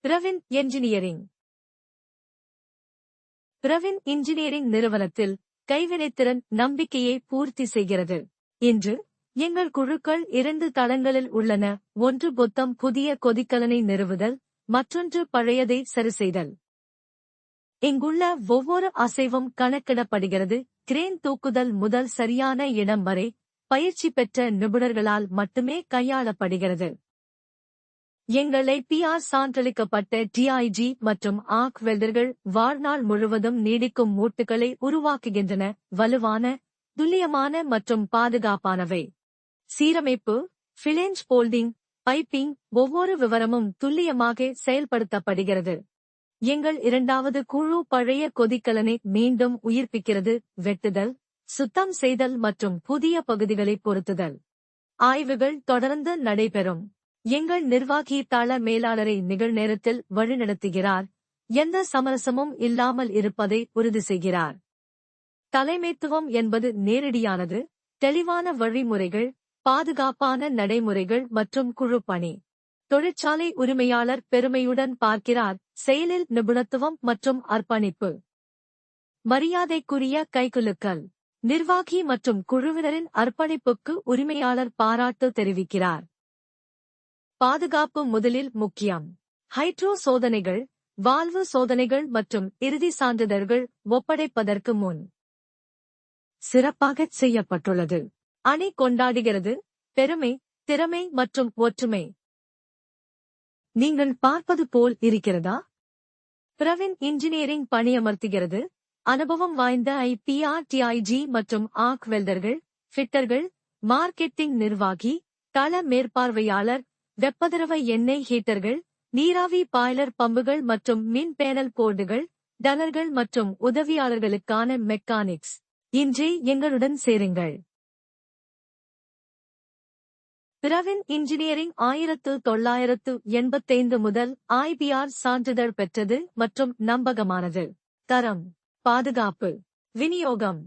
Pravin engineering. Pravin engineering நிறுவனத்தில் கைவினைத்திறன் நம்பிக்கையை பூர்த்தி செய்கிறது. இன்று எங்கள் குழுக்கள் 2 தளங்களில் உள்ளன. ஒன்று பொத்தம் புதிய கொதிக்கலனை நிறுவுதல், மற்றொன்று பழையதை சரிசெய்தல். இங்குள்ள ஒவ்வொரு அசைவும் கணக்கிடப்படுகிறது. கிரேன் தூக்குதல் முதல் சரியான இடம் வரை பயிற்சி பெற்ற நிபுணர்களால் மட்டுமே கையாளப்படுகிறது. எங்கள் ஐபிஆர் சான்றளிக்கப்பட்ட டிஐஜி மற்றும் ஆர்க் வெல்டர்கள் வாழ்நாள் முழுவதும் நீடிக்கும் மூட்டுகளை உருவாக்குகின்றன. வலுவான, துல்லியமான மற்றும் பாதுகாப்பானவை. சீரமைப்பு, ஃபிளேஞ்ச் போல்டிங், பைப்பிங், ஒவ்வொரு விவரமும் துல்லியமாக செயல்படுத்தப்படுகிறது. எங்கள் 2வது குழு பழைய கொதிக்கலனை மீண்டும் உயிர்ப்பிக்கிறது. வெட்டுதல், சுத்தம் செய்தல் மற்றும் புதிய பகுதிகளை பொருத்துதல். ஆய்வுகள் தொடர்ந்து நடைபெறும். எங்கள் நிர்வாகி தள மேலாளரை நிகழ்நேரத்தில் வழிநடத்துகிறார், எந்த சமரசமும் இல்லாமல் இருப்பதை உறுதி செய்கிறார். தலைமைத்துவம் என்பது நேரடியானது, தெளிவான வழிமுறைகள், பாதுகாப்பான நடைமுறைகள் மற்றும் குழு பணி. தொழிற்சாலை உரிமையாளர் பெருமையுடன் பார்க்கிறார், செயலில் நிபுணத்துவம் மற்றும் அர்ப்பணிப்பு. மரியாதைக்குரிய கைகுலுக்கல். நிர்வாகி மற்றும் குழுவினரின் அர்ப்பணிப்புக்கு உரிமையாளர் பாராட்டு தெரிவிக்கிறார். பாதுகாப்பு முதலில் முக்கியம். ஹைட்ரோ சோதனைகள், வால்வு சோதனைகள் மற்றும் இறுதி சான்றிதழ்கள் ஒப்படைப்பதற்கு முன் சிறப்பாகச் செய்யப்பட்டுள்ளது. அணி கொண்டாடுகிறது. பெருமை, திறமை மற்றும் ஒற்றுமை. நீங்கள் பார்ப்பது போல் இருக்கிறதா? பிரவின் இன்ஜினியரிங் பணியமர்த்துகிறது. அனுபவம் வாய்ந்த ஐபிஆர் டிஐஜி மற்றும் ஆர்க் வெல்டர்கள், ஃபிட்டர்கள், மார்க்கெட்டிங் நிர்வாகி, தள மேற்பார்வையாளர், வெப்பதிரவ எண்ணெய் ஹீட்டர்கள், நீராவி பாய்லர் பம்புகள் மற்றும் மின் பேனல் போர்டுகள், டனர்கள் மற்றும் உதவியாளர்களுக்கான மெக்கானிக்ஸ். இன்றே எங்களுடன் சேருங்கள். பிரவின் இன்ஜினியரிங் 1985 முதல் ஐபிஆர் சான்றிதழ் பெற்றது மற்றும் நம்பகமானது. தரம், பாதுகாப்பு, விநியோகம்.